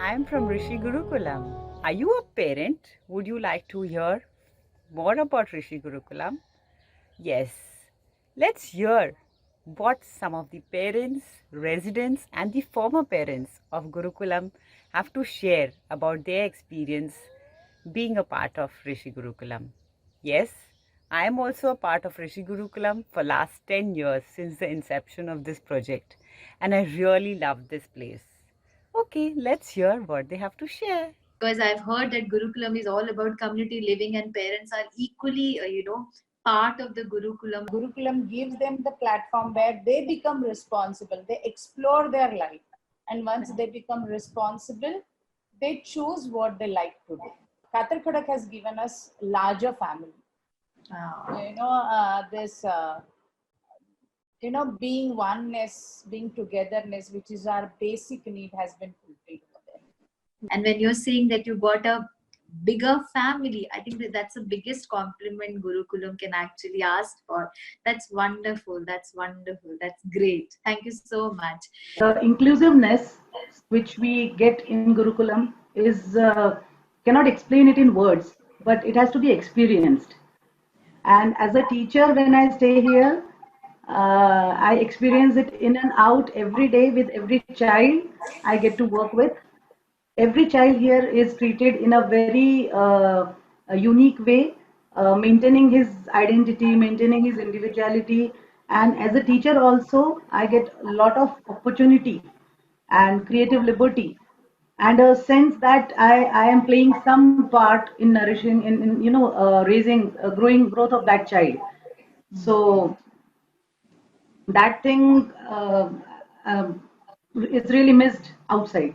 I'm from Rishi Gurukulam. Are you a parent? Would you like to hear more about Rishi Gurukulam? Yes, let's hear what some of the parents, residents, and the former parents of Gurukulam have to share about their experience being a part of Rishi Gurukulam. Yes, I am also a part of Rishi Gurukulam for last 10 years since the inception of this project, and I really love this place. Okay, let's hear what they have to share. Because I've heard that Gurukulam is all about community living and parents are equally, part of the Gurukulam. Gurukulam gives them the platform where they become responsible, they explore their life, and once they become responsible, they choose what they like to do. Katar Khadak has given us larger family. This being oneness, being togetherness, which is our basic need, has been fulfilled for them. And when you're saying that you got a bigger family, I think that's the biggest compliment Gurukulam can actually ask for. That's wonderful. That's wonderful. That's great. Thank you so much. The inclusiveness which we get in Gurukulam is cannot explain it in words, but it has to be experienced. And as a teacher, when I stay here, I experience it in and out every day with every child I get to work with. Every child here is treated in a very a unique way, maintaining his identity, maintaining his individuality. And as a teacher also, I get a lot of opportunity and creative liberty and a sense that I am playing some part in nourishing, in raising, growth of that child. So that thing is really missed outside.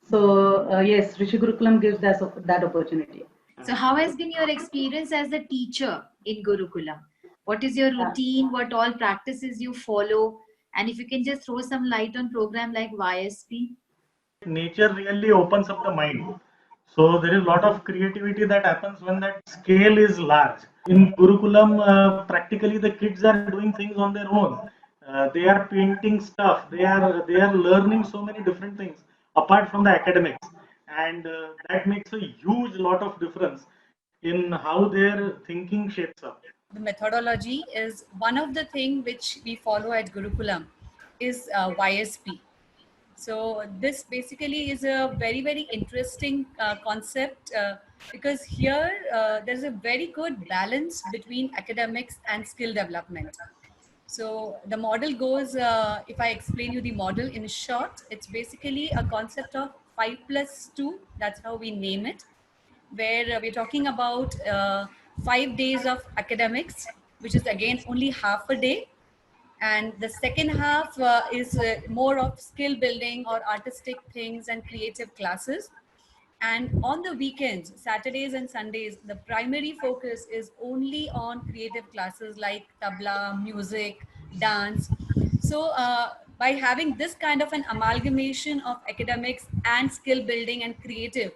So yes, Rishi Gurukulam gives us that opportunity. So how has been your experience as a teacher in Gurukulam? What is your routine? What all practices you follow? And if you can just throw some light on program like YSP. Nature really opens up the mind. So there is a lot of creativity that happens when that scale is large. In Gurukulam, practically the kids are doing things on their own. They are painting stuff. They are learning so many different things apart from the academics, and that makes a huge lot of difference in how their thinking shapes up. The methodology is one of the things which we follow at Gurukulam is YSP. So this basically is a very, very interesting concept because here there's a very good balance between academics and skill development. So the model goes, if I explain you the model in short, it's basically a concept of 5+2. That's how we name it, where we're talking about 5 days of academics, which is again only half a day. And the second half is more of skill building or artistic things and creative classes. And on the weekends, Saturdays and Sundays, the primary focus is only on creative classes like tabla, music, dance. So by having this kind of an amalgamation of academics and skill building and creative,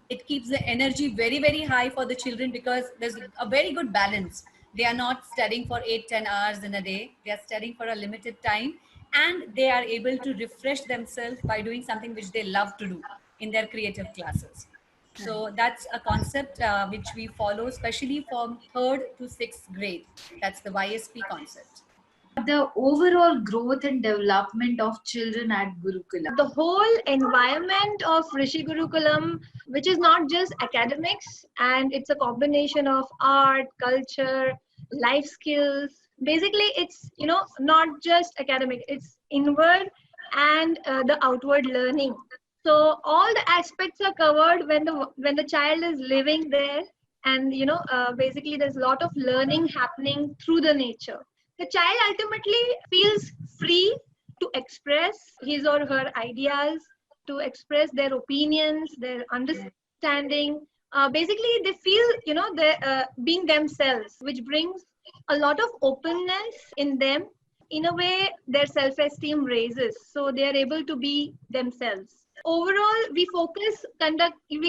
it keeps the energy very, very high for the children because there's a very good balance. They are not studying for 8-10 hours in a day. They are studying for a limited time, and they are able to refresh themselves by doing something which they love to do in their creative classes. So that's a concept which we follow, especially from 3rd to 6th grade. That's the YSP concept. The overall growth and development of children at Gurukulam. The whole environment of Rishi Gurukulam, which is not just academics, and it's a combination of art, culture, life skills. Basically, it's not just academic; it's inward and the outward learning. So all the aspects are covered when the child is living there, and basically there's a lot of learning happening through the nature. The child ultimately feels free to express his or her ideas, to express their opinions, their understanding. Basically, they feel, they're being themselves, which brings a lot of openness in them. In a way, their self-esteem raises, so they are able to be themselves. Overall, we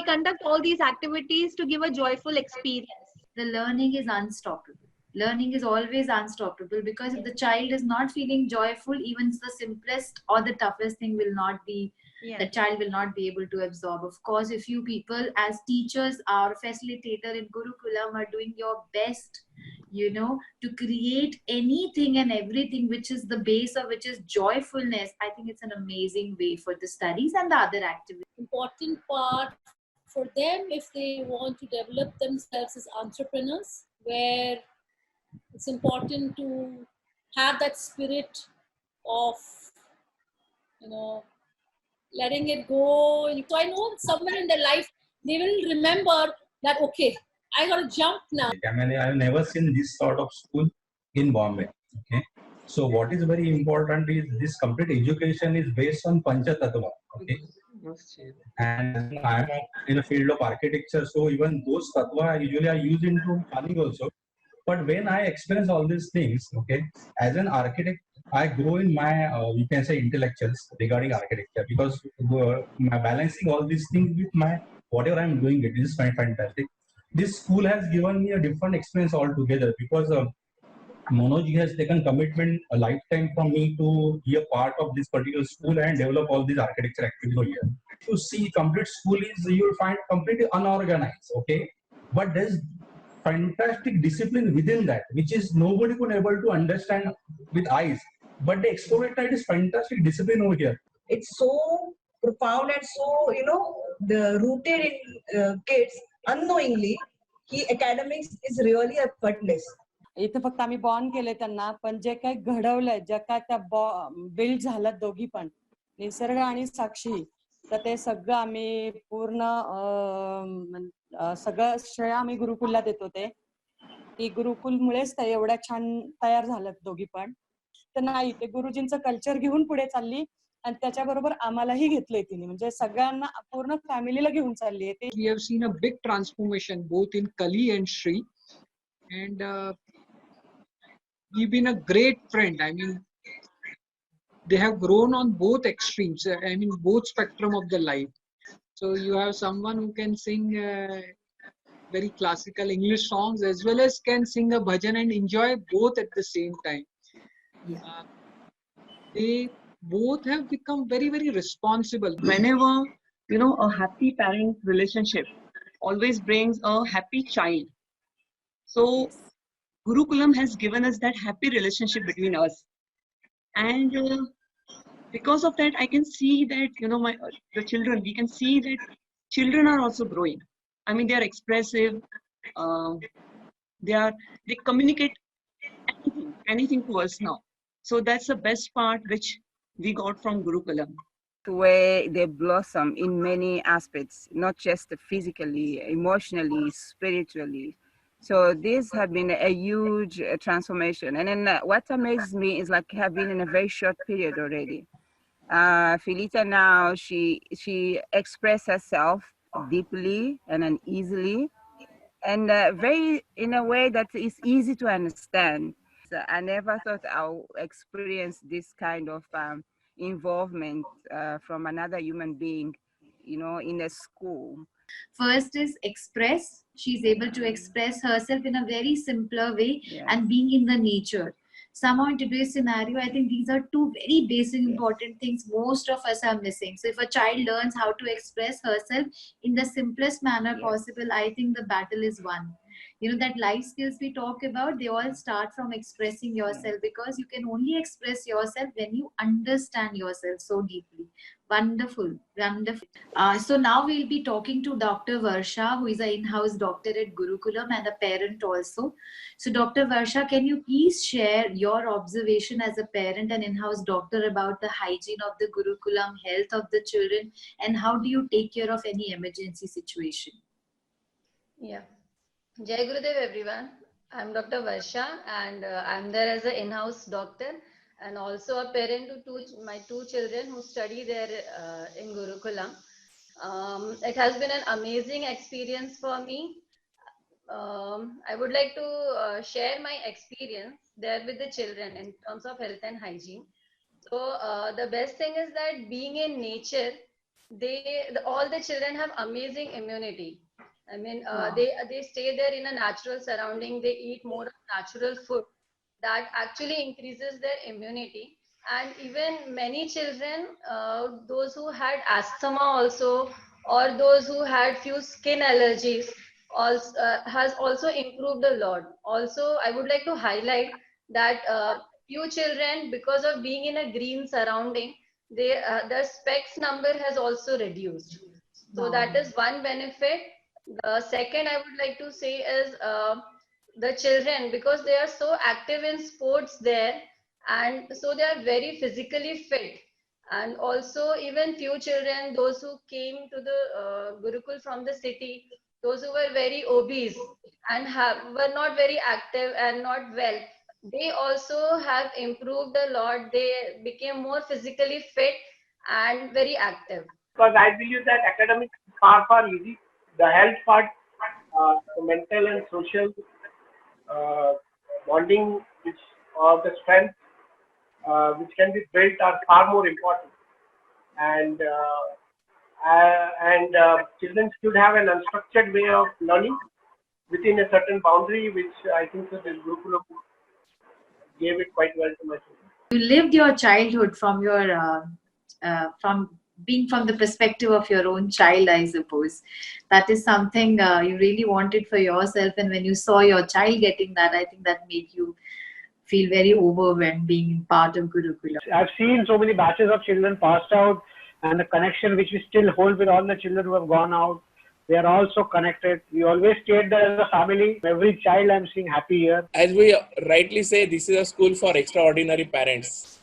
conduct all these activities to give a joyful experience. The learning is unstoppable. Learning is always unstoppable, because if the child is not feeling joyful, even the simplest or the toughest thing will not be, the child will not be able to absorb. Of course, if you people as teachers or facilitator in Gurukulam are doing your best, to create anything and everything which is the base of which is joyfulness, I think it's an amazing way for the studies and the other activities. Important part for them if they want to develop themselves as entrepreneurs, where it's important to have that spirit of, letting it go. So I know somewhere in their life they will remember that, okay, I got to jump now. I mean, I've never seen this sort of school in Bombay. Okay, so what is very important is this complete education is based on Panchatattva. Okay, and I'm in the field of architecture, so even those tattva usually are used into farming also. But when I experience all these things, okay, as an architect, I grow in my, you can say, intellectuals regarding architecture, because my balancing all these things with my whatever I'm doing, it is fantastic. This school has given me a different experience altogether, because Manoj has taken commitment a lifetime from me to be a part of this particular school and develop all these architecture activities here. To see complete school is, you will find completely unorganized, okay, but there's fantastic discipline within that, which is nobody could able to understand with eyes, but the exploratory is fantastic discipline over here. It's so profound and so, the rooted in kids unknowingly. Academics is really effortless. इथं फक्त आम्ही born केले त्यांना, पण जे काही घडवलंय, ज्या काय त्या बिल्ड झाल्यात दोघी पण, निसर्ग आणि साक्षी, तर ते सगळं आम्ही पूर्ण सगळं श्रेय आम्ही गुरुकुलला देतो. ते की गुरुकुलमुळेच त्या एवढ्या छान तयार झाल्यात दोघी पण. तर नाही, ते गुरुजींचं कल्चर घेऊन पुढे चालली आणि त्याच्याबरोबर आम्हालाही घेतलंय तिने, म्हणजे सगळ्यांना पूर्ण फॅमिलीला घेऊन चालली आहे. We have seen a big transformation both in Kali and Shri, and we've been a great friend. I mean, they have grown on both extremes. I mean, both spectrum of the life. So you have someone who can sing very classical English songs, as well as can sing a bhajan and enjoy both at the same time. They both have become very, very responsible. Whenever, a happy parent relationship always brings a happy child. So Gurukulam has given us that happy relationship between us. And because of that, I can see that, the children, we can see that children are also growing. I mean, they are expressive. They communicate anything to us now. So that's the best part which we got from Gurukulam. Where they blossom in many aspects, not just physically, emotionally, spiritually. So these have been a huge transformation. And then what amazes me is like have been in a very short period already. Filita now, she expressed herself deeply and easily, and very in a way that is easy to understand. So I never thought I'll experience this kind of involvement from another human being, in a school. First is express. She's able to express herself in a very simpler way, and being in the nature. Somehow in today's scenario, I think these are two very basic important things most of us are missing. So if a child learns how to express herself in the simplest manner possible, I think the battle is won. That life skills we talk about, they all start from expressing yourself, because you can only express yourself when you understand yourself so deeply. Wonderful, wonderful. So now we'll be talking to Dr. Varsha, who is an in-house doctor at Gurukulam and a parent also. So Dr. Varsha, can you please share your observation as a parent and in-house doctor about the hygiene of the Gurukulam, health of the children, and how do you take care of any emergency situation? Yeah. Jai Gurudev everyone. I'm Dr. Varsha, and I'm there as an in-house doctor and also a parent to my two children who study there in Gurukulam. It has been an amazing experience for me. I would like to share my experience there with the children in terms of health and hygiene. So the best thing is that being in nature, all the children have amazing immunity. I mean, Wow. they stay there in a natural surrounding. They eat more of natural food that actually increases their immunity. And even many children, those who had asthma also, or those who had few skin allergies, also has also improved a lot. Also, I would like to highlight that few children, because of being in a green surrounding, their specs number has also reduced. So Wow. that is one benefit. The second I would like to say is the children, because they are so active in sports there, and so they are very physically fit. And also even few children, those who came to the Gurukul from the city, those who were very obese and were not very active and not well, they also have improved a lot. They became more physically fit and very active. Because I believe that academics is far easy. The health part, the mental and social uh, bonding, which or the strength which can be built are far more important. And children should have an unstructured way of learning within a certain boundary, which I think that the Gurukulam gave it quite well to my children. You lived your childhood from your from being from the perspective of your own child, I suppose. That is something you really wanted for yourself, and when you saw your child getting that, I think that made you feel very overwhelmed being part of Gurukula. I've seen so many batches of children passed out, and the connection which we still hold with all the children who have gone out. They are also connected. We always stayed there as a family. Every child I'm seeing happy here. As we rightly say, this is a school for extraordinary parents.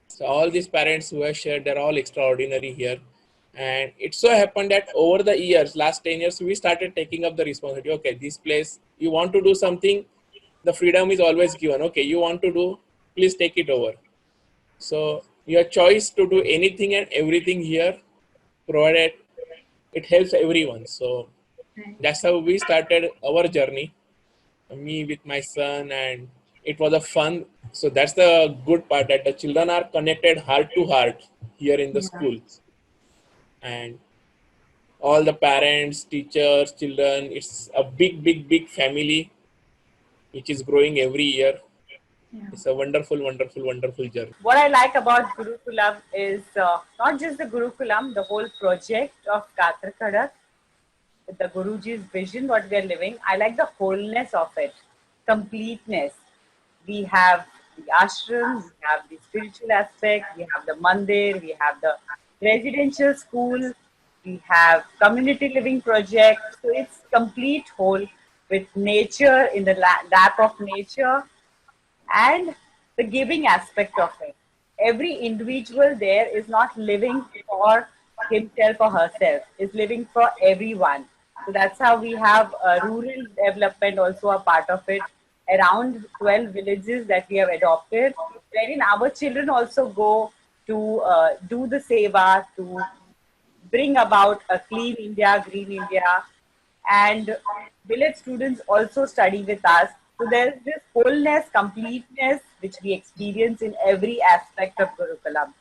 So all these parents who have shared, they're all extraordinary here. And it so happened that over the years, last 10 years, we started taking up the responsibility. Okay, this place, you want to do something, the freedom is always given. Okay, you want to do, please take it over. So your choice to do anything and everything here, provided it helps everyone. So that's how we started our journey, me with my son, and it was a fun. So that's the good part, that the children are connected heart to heart here in the school, and all the parents, teachers, children, it's a big family which is growing every year. It's a wonderful journey. What I like about Gurukulam is not just the Gurukulam, the whole project of Kathar the Guruji's vision, what we are living. I like the wholeness of it, completeness. We have the ashram, we have the spiritual aspect, we have the mandir, we have the residential school, we have community living project. So it's complete whole with nature in the lap of nature and the giving aspect of it. Every individual there is not living for himself or herself, is living for everyone. So that's how we have rural development also a part of it. Around 12 villages that we have adopted, wherein our children also go to do the seva, to bring about a clean India, green India, and village students also study with us. So there's this wholeness, completeness, which we experience in every aspect of Gurukulam.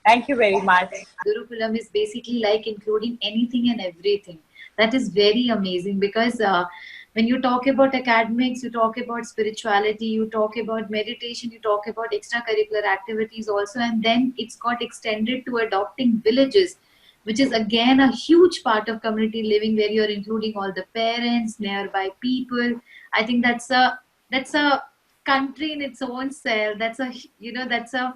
Thank you very much. Gurukulam is basically like including anything and everything. That is very amazing because when you talk about academics, you talk about spirituality, you talk about meditation, you talk about extracurricular activities also, and then it's got extended to adopting villages, which is again a huge part of community living where you're including all the parents, nearby people. I think that's a country in its own self. That's a that's a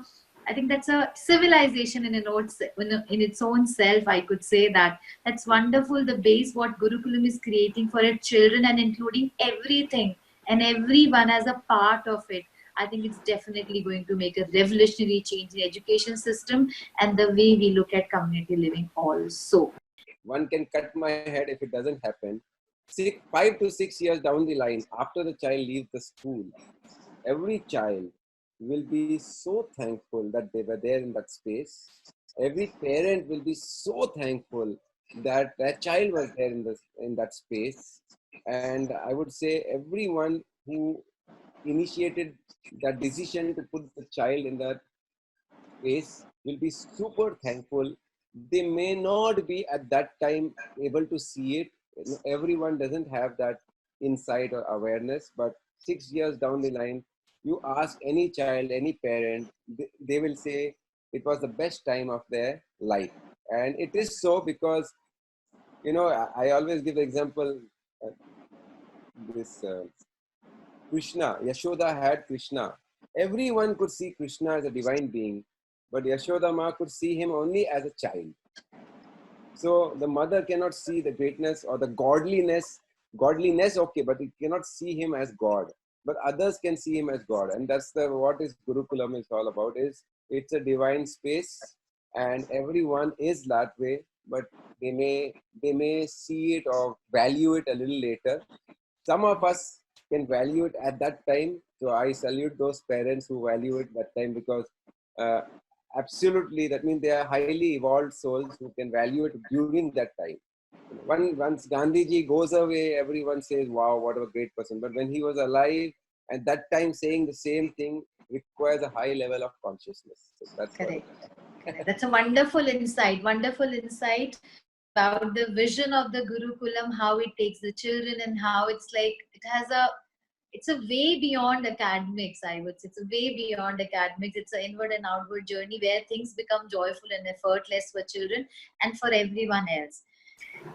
I think that's a civilization in its own self. I could say that that's wonderful. The base what Gurukulam is creating for its children and including everything and everyone as a part of it. I think it's definitely going to make a revolutionary change in the education system and the way we look at community living also. One can cut my head if it doesn't happen. 5 to 6 years down the line, after the child leaves the school, every child will be so thankful that they were there in that space. Every parent will be so thankful that their child was there in that space. And I would say everyone who initiated that decision to put the child in that space will be super thankful. They may not be at that time able to see it, Everyone doesn't have that insight or awareness, but 6 years down the line, you ask any child, any parent, they will say it was the best time of their life. And it is so because, I always give the example, this Krishna, Yashoda had Krishna. Everyone could see Krishna as a divine being, but Yashoda Ma could see him only as a child. So the mother cannot see the greatness or the godliness, okay, but it cannot see him as God. But others can see him as God, and that's what is Gurukulam is all about. Is it's a divine space, and everyone is that way, but they may see it or value it a little later. Some of us can value it at that time. So I salute those parents who value it that time, because absolutely, that means they are highly evolved souls who can value it during that time. Once Gandhiji goes away, everyone says, wow, what a great person. But when he was alive, at that time saying the same thing requires a high level of consciousness. So that's Correct. Correct. That's a wonderful insight about the vision of the Gurukulam, how it takes the children, and how it's a way beyond academics, I would say. It's a way beyond academics. It's an inward and outward journey where things become joyful and effortless for children and for everyone else.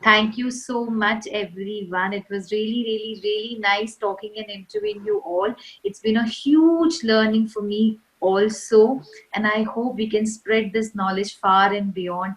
Thank you so much, everyone. It was really, really, really nice talking and interviewing you all. It's been a huge learning for me also, and I hope we can spread this knowledge far and beyond.